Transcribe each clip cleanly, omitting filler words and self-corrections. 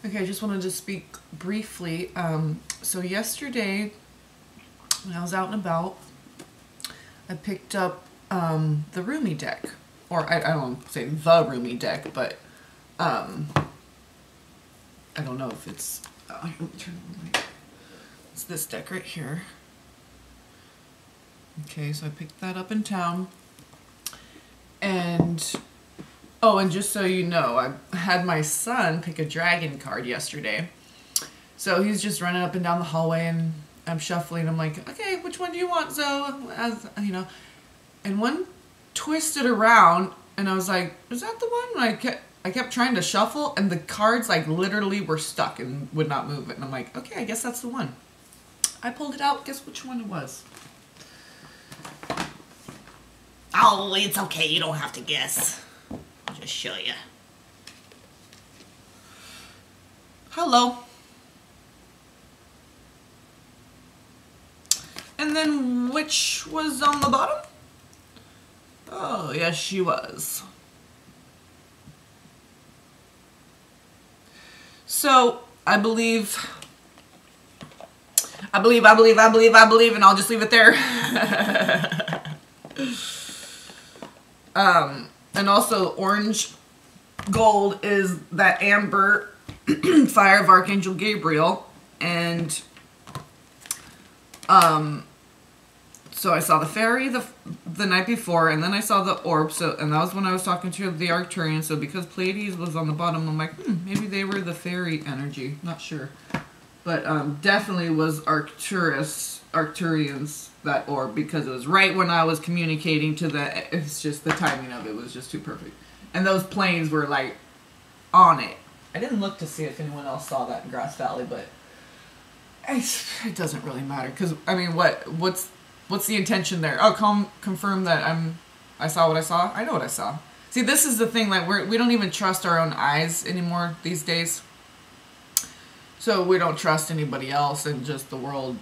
Okay, I just wanted to speak briefly. So yesterday, when I was out and about, I picked up the Rumi deck. Or I don't want to say the Rumi deck, but I don't know if it's... it's this deck right here. Okay, so I picked that up in town. And... oh, and just so you know, I had my son pick a dragon card yesterday. So he's just running up and down the hallway, and I'm shuffling. I'm like, okay, which one do you want, Zoe? As you know, and one twisted around, and I was like, is that the one? And I kept trying to shuffle, and the cards like literally were stuck and would not move it. And I'm like, okay, I guess that's the one. I pulled it out. Guess which one it was? Oh, it's okay. You don't have to guess. I'll just show you. Hello. And then which was on the bottom? Oh, yes, she was. So, I believe, and I'll just leave it there. And also orange gold is that amber fire of Archangel Gabriel, and so I saw the fairy the night before, and then I saw the orb, and that was when I was talking to the Arcturian. So because Pleiades was on the bottom, I'm like, maybe they were the fairy energy, not sure, but definitely was Arcturians, that orb, because it was right when I was communicating to it's just the timing of it was just too perfect. And those planes were like on it. I didn't look to see if anyone else saw that in Grass Valley, but it doesn't really matter, because I mean, what's the intention there? Oh, confirm that I saw what I saw. I know what I saw. See, this is the thing, like we don't even trust our own eyes anymore these days. So we don't trust anybody else, and just the world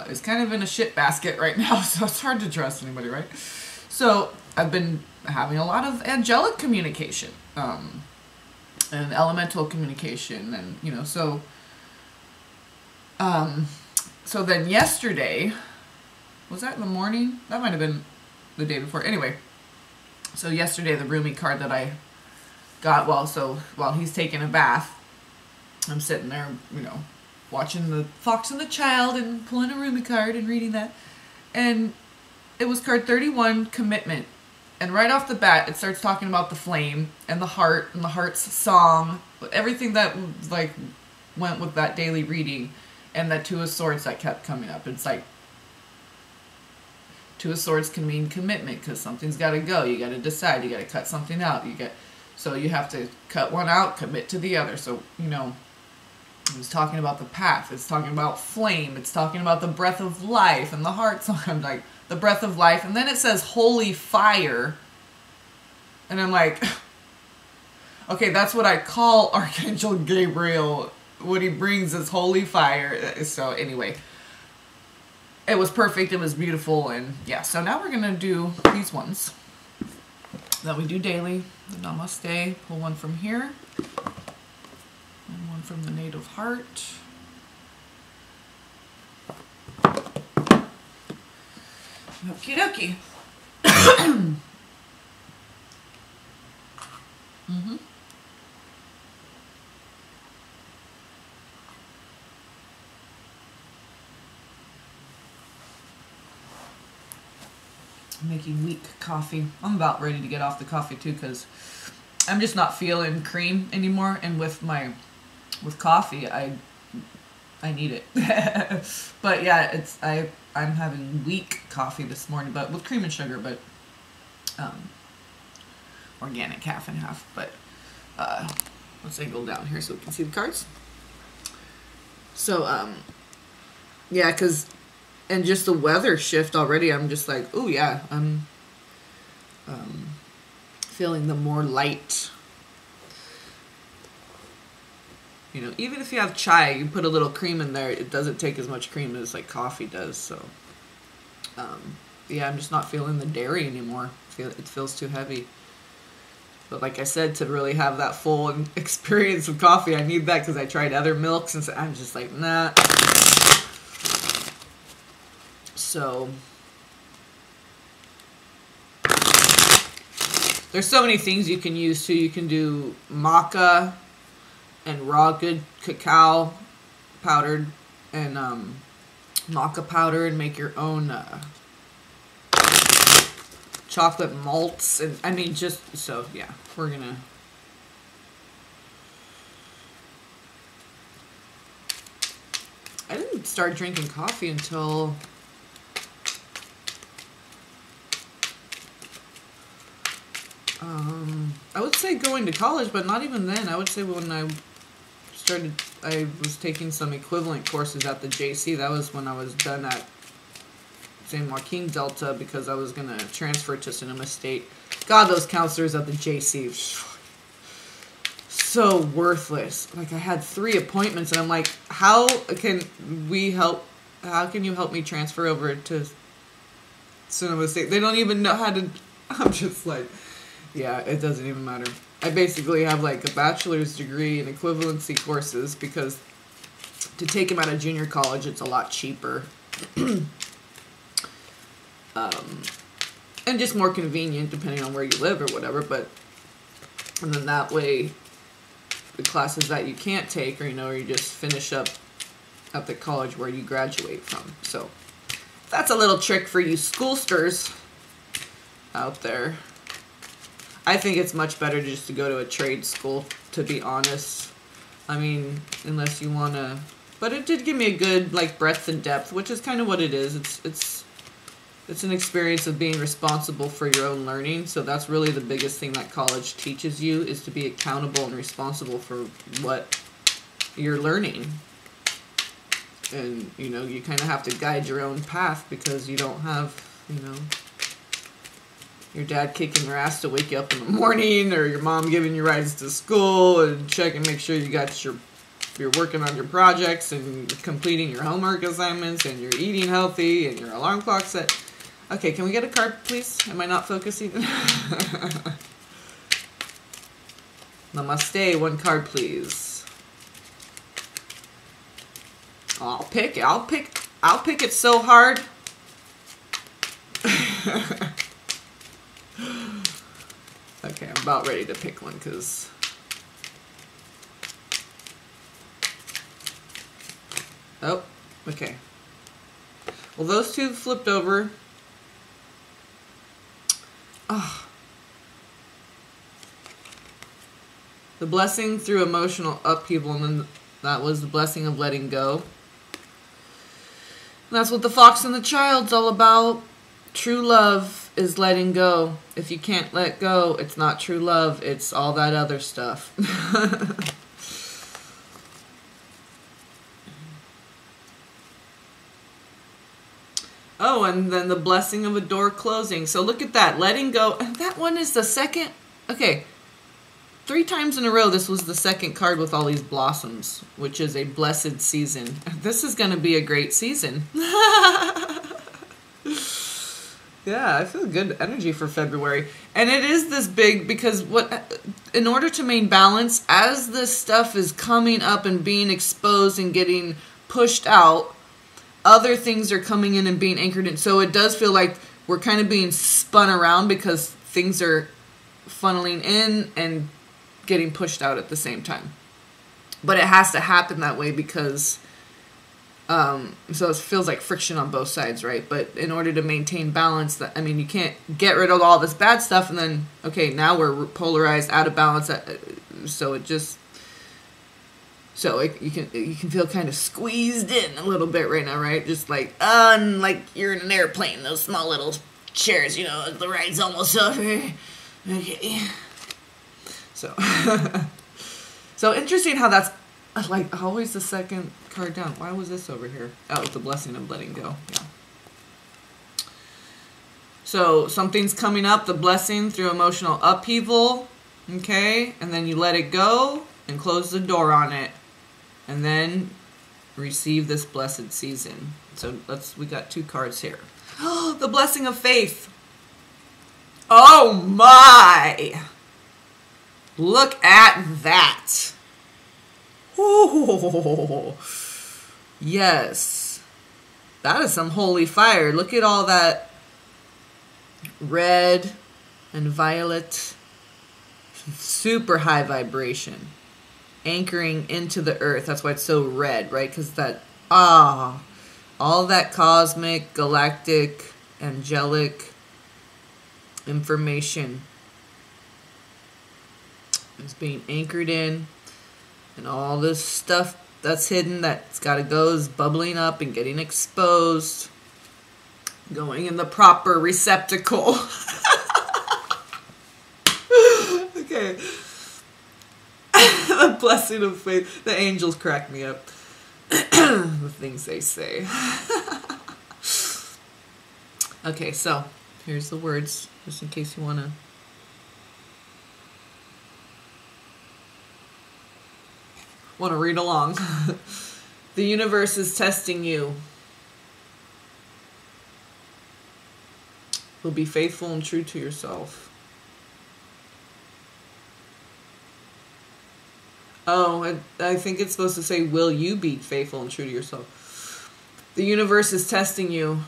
is kind of in a shit basket right now, so it's hard to trust anybody, right? So I've been having a lot of angelic communication, and elemental communication, and you know, so then yesterday, was that in the morning? That might have been the day before. Anyway, so yesterday the Rumi card that I got, while he's taking a bath, I'm sitting there, you know, watching the Fox and the Child and pulling a Rumi card and reading that. And it was card 31, Commitment. And right off the bat, it starts talking about the flame and the heart and the heart's song. Everything that like went with that daily reading. And that Two of Swords that kept coming up. It's like, Two of Swords can mean commitment, because something's got to go. You got to decide. You got to cut something out. So you have to cut one out, commit to the other. So, you know, it was talking about the path. It's talking about flame. It's talking about the breath of life and the heart song. I'm like, the breath of life. And then it says holy fire. And I'm like, okay, that's what I call Archangel Gabriel. What he brings is holy fire. So anyway, it was perfect. It was beautiful. And yeah, so now we're going to do these ones that we do daily. The Namaste. Pull one from here. And one from the native heart. Okie dokie. I'm making weak coffee. I'm about ready to get off the coffee too, because I'm just not feeling cream anymore, and with coffee I need it. But yeah, I'm having weak coffee this morning, but with cream and sugar, but organic half and half. But let's angle down here so we can see the cards. So yeah, because and just the weather shift already, I'm just like, oh yeah, I'm feeling the more light. You know, even if you have chai, you put a little cream in there, it doesn't take as much cream as like coffee does. So yeah, I'm just not feeling the dairy anymore. It feels too heavy. But like I said, to really have that full experience of coffee, I need that because I tried other milks and so I'm just like, nah. So there's so many things you can use too. You can do maca and raw good cacao powdered and maca powder and make your own chocolate malts. And I mean, just so yeah, we're gonna. I didn't start drinking coffee until I would say going to college, but not even then. I would say when I was taking some equivalent courses at the JC. That was when I was done at San Joaquin Delta because I was going to transfer to Sonoma State. God, those counselors at the JC, so worthless. Like, I had 3 appointments, and I'm like, how can you help me transfer over to Sonoma State? They don't even know how to. I'm just like, yeah, it doesn't even matter. I basically have like a bachelor's degree in equivalency courses because to take them out of junior college, it's a lot cheaper. And just more convenient depending on where you live or whatever. But, and then that way, the classes that you can't take, or, or you just finish up at the college where you graduate from. So, that's a little trick for you schoolsters out there. I think it's much better just to go to a trade school, to be honest. I mean, unless you want to. But it did give me a good, like, breadth and depth, which is kind of what it is. It's an experience of being responsible for your own learning. So that's really the biggest thing that college teaches you, is to be accountable and responsible for what you're learning. And, you kind of have to guide your own path because you don't have, your dad kicking your ass to wake you up in the morning, or your mom giving you rides to school and check and make sure you're working on your projects and completing your homework assignments and you're eating healthy and your alarm clock set. Okay, can we get a card, please? Am I not focusing? Namaste, 1 card, please. I'll pick it so hard. Okay, I'm about ready to pick one because oh, okay. Well, those 2 flipped over. Oh. The blessing through emotional upheaval, and then that was the blessing of letting go. And that's what the Fox and the Child's all about. True love is letting go. If you can't let go, it's not true love. It's all that other stuff. Oh, and then the blessing of a door closing. So look at that. Letting go. And that one is the second. Okay. 3 times in a row, this was the second card with all these blossoms, which is a blessed season. This is going to be a great season. Yeah, I feel good energy for February. And it is this big because in order to maintain balance, as this stuff is coming up and being exposed and getting pushed out, other things are coming in and being anchored in. So it does feel like we're kind of being spun around because things are funneling in and getting pushed out at the same time. But it has to happen that way because so it feels like friction on both sides, right? But in order to maintain balance, you can't get rid of all this bad stuff and then, okay, now we're polarized, out of balance. So it just, you can feel kind of squeezed in a little bit right now, right? Just like you're in an airplane, those small little chairs, the ride's almost over. Okay. So interesting how that's like always the second card down. Why was this over here? Oh, it's the blessing of letting go. Yeah. So something's coming up, the blessing through emotional upheaval. Okay. And then you let it go and close the door on it. And then receive this blessed season. So we got 2 cards here. Oh, the blessing of faith. Oh my. Look at that. Oh, yes. That is some holy fire. Look at all that red and violet. Super high vibration. Anchoring into the earth. That's why it's so red, right? Because that, all that cosmic, galactic, angelic information is being anchored in, and all this stuff that's hidden that's got to go is bubbling up and getting exposed, going in the proper receptacle. Okay. The blessing of faith. The angels crack me up. The things they say. Okay, so here's the words, just in case you want to read along. The universe is testing you. Will be faithful and true to yourself. Oh, I think it's supposed to say, will you be faithful and true to yourself? The universe is testing you.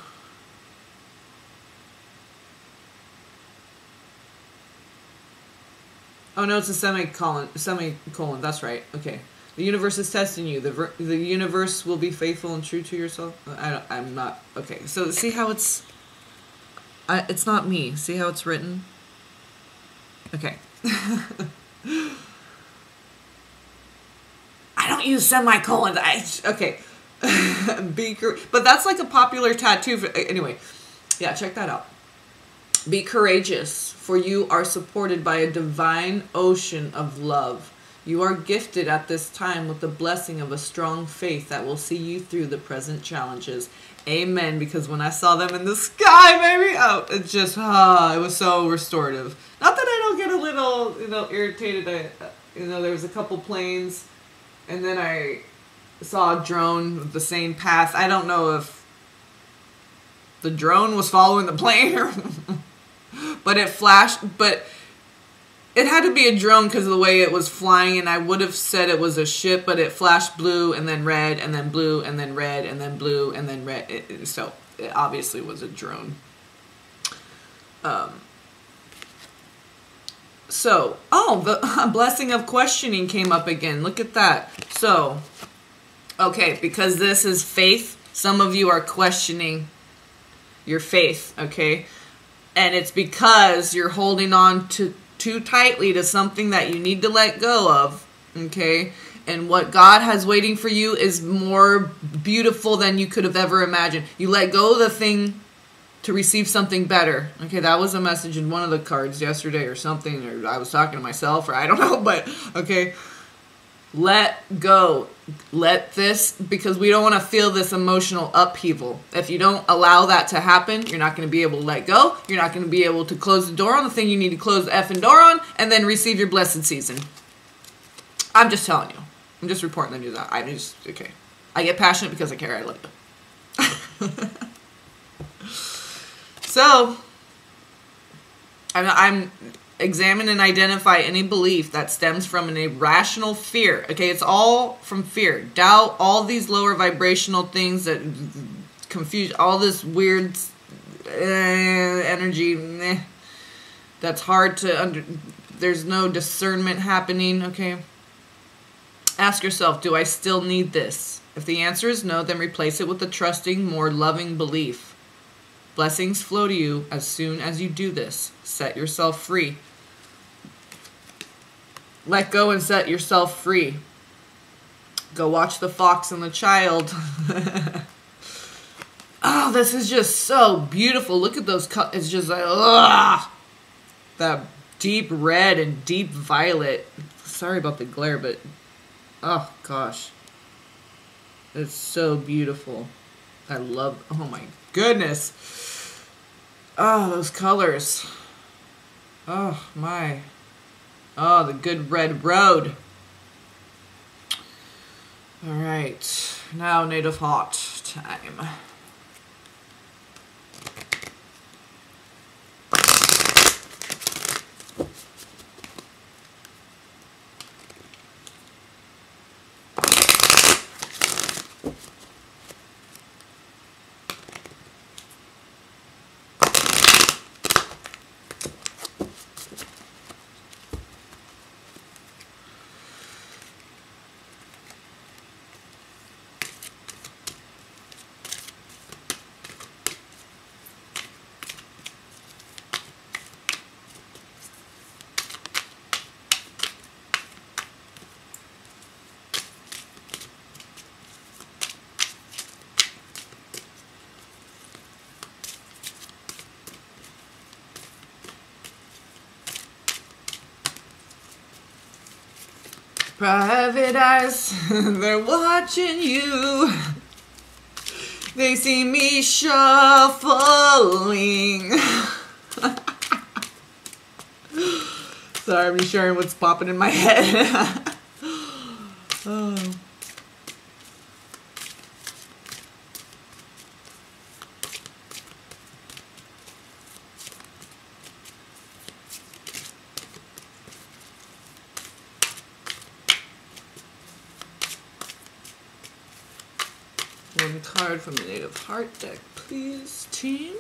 Oh, no, it's a semicolon. Semicolon, that's right. Okay. The universe is testing you. The universe will be faithful and true to yourself. I'm not. Okay, so see how it's not me. See how it's written? Okay. I don't use semicolons. Okay. But that's like a popular tattoo. Anyway, yeah, check that out. Be courageous, for you are supported by a divine ocean of love. You are gifted at this time with the blessing of a strong faith that will see you through the present challenges. Amen. Because when I saw them in the sky, baby, it just, it was so restorative. Not that I don't get a little, irritated. There was a couple planes, and then I saw a drone with the same path. I don't know if the drone was following the plane or, but it flashed, but it had to be a drone because of the way it was flying, and I would have said it was a ship, but it flashed blue and then red and then blue and then red and then blue and then red. So it obviously was a drone. The blessing of questioning came up again. Look at that. So, okay, because this is faith, some of you are questioning your faith, okay? And it's because you're holding on too tightly to something that you need to let go of, okay? And what God has waiting for you is more beautiful than you could have ever imagined. You let go of the thing to receive something better. Okay, that was a message in one of the cards yesterday or something, or I was talking to myself, or I don't know, but okay. Let go. Let this, because we don't want to feel this emotional upheaval. If you don't allow that to happen, you're not going to be able to let go. You're not going to be able to close the door on the thing you need to close the effing door on, and then receive your blessed season. I'm just telling you. I'm just reporting the news out. Okay. I get passionate because I care. I love it. So, I'm examine and identify any belief that stems from an irrational fear. Okay, it's all from fear. Doubt, all these lower vibrational things that confuse, all this weird energy. That's hard to there's no discernment happening, okay? Ask yourself, do I still need this? If the answer is no, then replace it with a trusting, more loving belief. Blessings flow to you as soon as you do this. Set yourself free. Let go and set yourself free. Go watch The Fox and the Child. Oh, this is just so beautiful. Look at those colors. It's just like, ugh. That deep red and deep violet. Sorry about the glare, but oh gosh. It's so beautiful. I love, oh my goodness. Oh, those colors. Oh my. Oh, the good red road. All right, now native hot time. private eyes, they're watching you. They see me shuffling. Sorry, I'm just sharing what's popping in my head. Oh. One card from the Native Heart deck, please, team.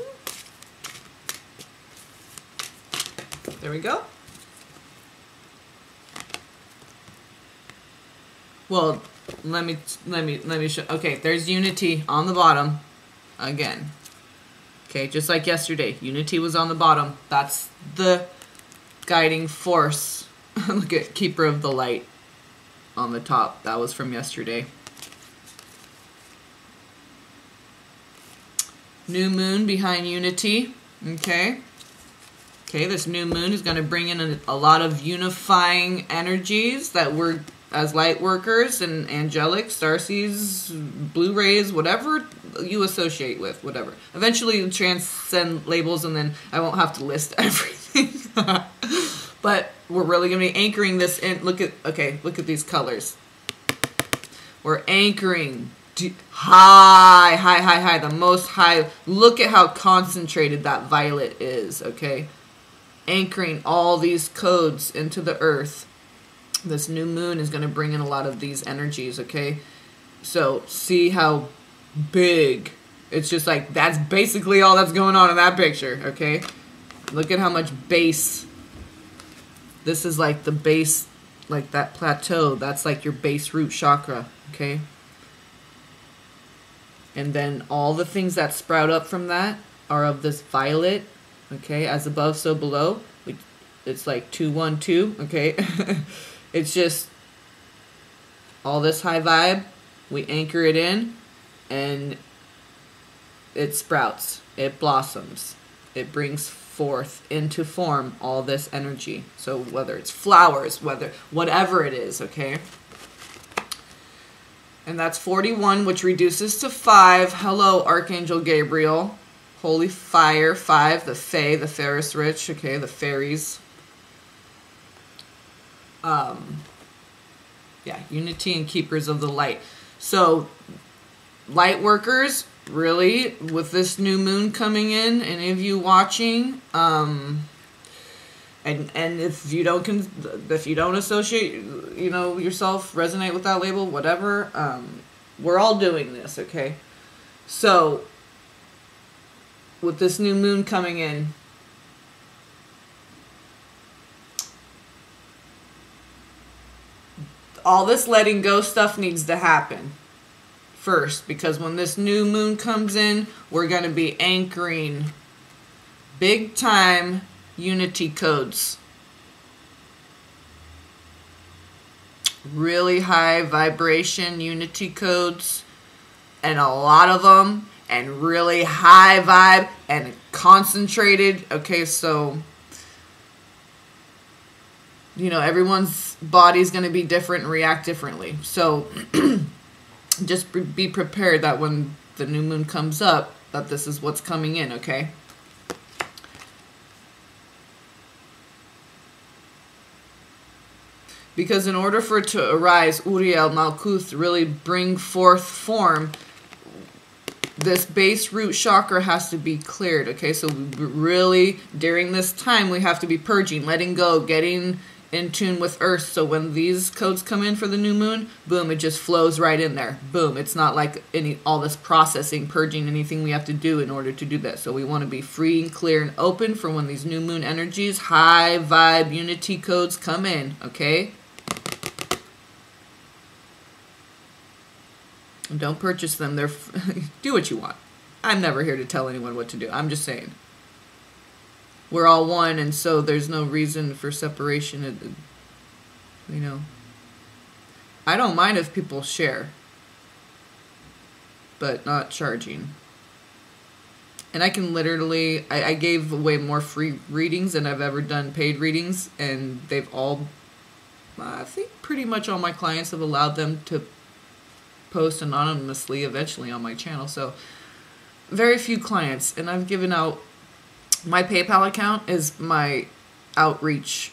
There we go. Well, let me show. Okay, there's Unity on the bottom again. Okay, just like yesterday, Unity was on the bottom. That's the guiding force. Look at Keeper of the Light on the top. That was from yesterday. New moon behind Unity. Okay. Okay, this new moon is going to bring in a lot of unifying energies that we're, as light workers and angelic, starseeds, blue rays, whatever you associate with, whatever. Eventually you'll transcend labels and then I won't have to list everything. But we're really going to be anchoring this in. Look at these colors. We're anchoring high, the most high. Look at how concentrated that violet is, okay? Anchoring all these codes into the earth. This new moon is going to bring in a lot of these energies, okay? So see how big. It's just like, that's basically all that's going on in that picture, okay? Look at how much base. This is like the base, like that plateau. That's like your base root chakra, okay? And then all the things that sprout up from that are of this violet, okay? As above, so below. It's like 2, 1, 2, okay? It's just all this high vibe. We anchor it in, and it sprouts. It blossoms. It brings forth into form all this energy. So whether it's flowers, whatever it is, okay? And that's 41, which reduces to 5. Hello, Archangel Gabriel. Holy Fire, 5. The Fae, the Ferris Rich. Okay, the fairies. Yeah, Unity and Keepers of the Light. So, light workers, really, with this new moon coming in, any of you watching, and if you don't associate, you know, yourself, resonate with that label, whatever, we're all doing this, okay? So, with this new moon coming in, all this letting go stuff needs to happen first, because when this new moon comes in, we're going to be anchoring big time Unity codes. Really high vibration Unity codes, and a lot of them, and really high vibe and concentrated. Okay, so you know, everyone's body's going to be different and react differently. So just be prepared that when the new moon comes up, that this is what's coming in, okay? Because in order for it to arise, Uriel Malkuth, really bring forth form, this base root chakra has to be cleared, okay? So really, during this time, we have to be purging, letting go, getting in tune with Earth. So when these codes come in for the new moon, boom, it just flows right in there. Boom. It's not like all this processing, purging, anything we have to do in order to do that. So we want to be free and clear and open for when these new moon energies, high vibe Unity codes come in, okay? Don't purchase them. They're do what you want. I'm never here to tell anyone what to do. I'm just saying. We're all one, and so there's no reason for separation. You know. I don't mind if people share, but not charging. And I can literally, I gave away more free readings than I've ever done paid readings, and they've all I think pretty much all my clients have allowed them to post anonymously eventually on my channel. So very few clients, and I've given out, my PayPal account is my outreach.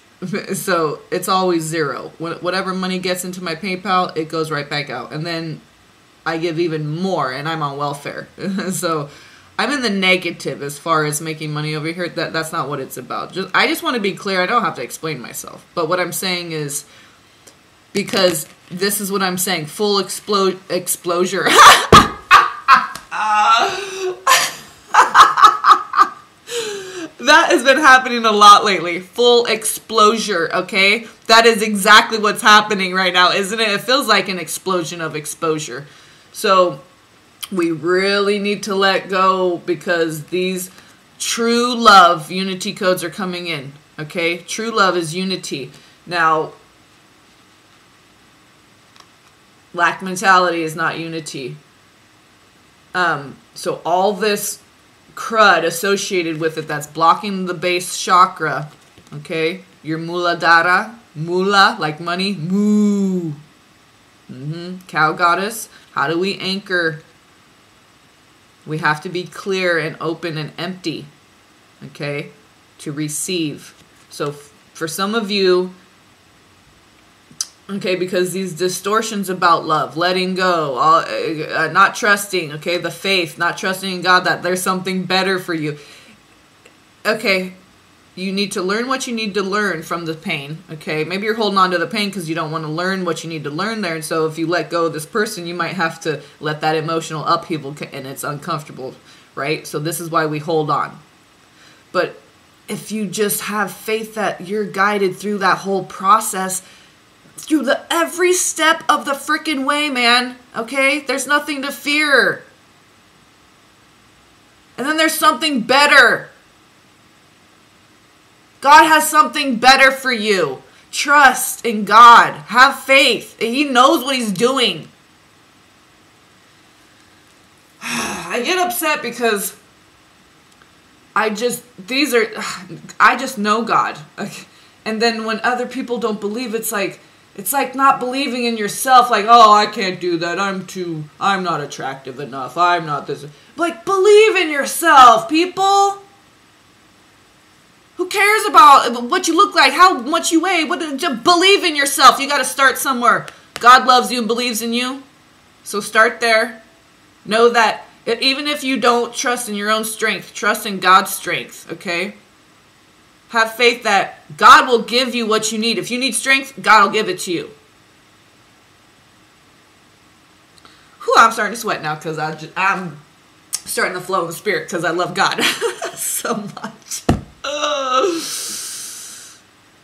So it's always zero. Whatever money gets into my PayPal, it goes right back out. And then I give even more, and I'm on welfare. So I'm in the negative as far as making money over here. That's not what it's about. I just want to be clear. I don't have to explain myself. But what I'm saying is, because this is what I'm saying, full exposure. That has been happening a lot lately. Full exposure, okay? That is exactly what's happening right now, isn't it? It feels like an explosion of exposure. So we really need to let go, because these true love unity codes are coming in, okay? True love is unity. Now, lack mentality is not unity. So all this crud associated with it that's blocking the base chakra, okay? Your Muladhara, mula, like money, moo. Cow goddess, how do we anchor? We have to be clear and open and empty, okay, to receive. So for some of you, okay, because these distortions about love, letting go, not trusting, okay, the faith, not trusting in God that there's something better for you. Okay, you need to learn what you need to learn from the pain, okay? Maybe you're holding on to the pain because you don't want to learn what you need to learn there. And so if you let go of this person, you might have to let that emotional upheaval, and it's uncomfortable, right? So this is why we hold on. But if you just have faith that you're guided through that whole process, through every step of the freaking way, man, okay? There's nothing to fear. And then there's something better. God has something better for you. Trust in God. Have faith. He knows what he's doing. I get upset because I just know God. And then when other people don't believe, it's like not believing in yourself. Like, oh, I can't do that. I'm not attractive enough. I'm not this. Like, believe in yourself, people. Who cares about what you look like, how much you weigh? Just believe in yourself. You got to start somewhere. God loves you and believes in you. So start there. Know that even if you don't trust in your own strength, trust in God's strength, okay? Have faith that God will give you what you need. If you need strength, God will give it to you. Whew, I'm starting to sweat now because I'm starting to flow in the spirit because I love God so much.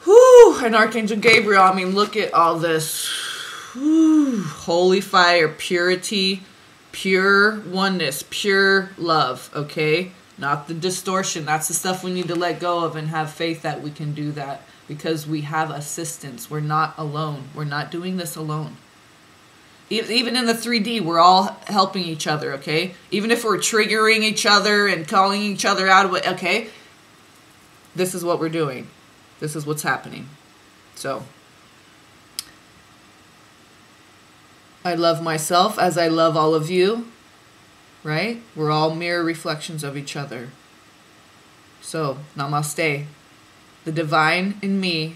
Whew, and Archangel Gabriel, I mean, look at all this. Whew, holy fire, purity, pure oneness, pure love, okay? Not the distortion. That's the stuff we need to let go of and have faith that we can do that because we have assistance. We're not alone. We're not doing this alone. Even in the 3D, we're all helping each other, okay? Even if we're triggering each other and calling each other out of it, okay? This is what we're doing. This is what's happening. So, I love myself as I love all of you, right? We're all mirror reflections of each other. So, namaste. The divine in me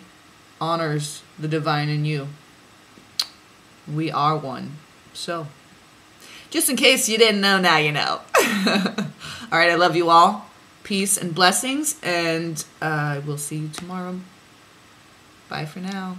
honors the divine in you. We are one. So, just in case you didn't know, now you know. All right, I love you all. Peace and blessings, and I will see you tomorrow. Bye for now.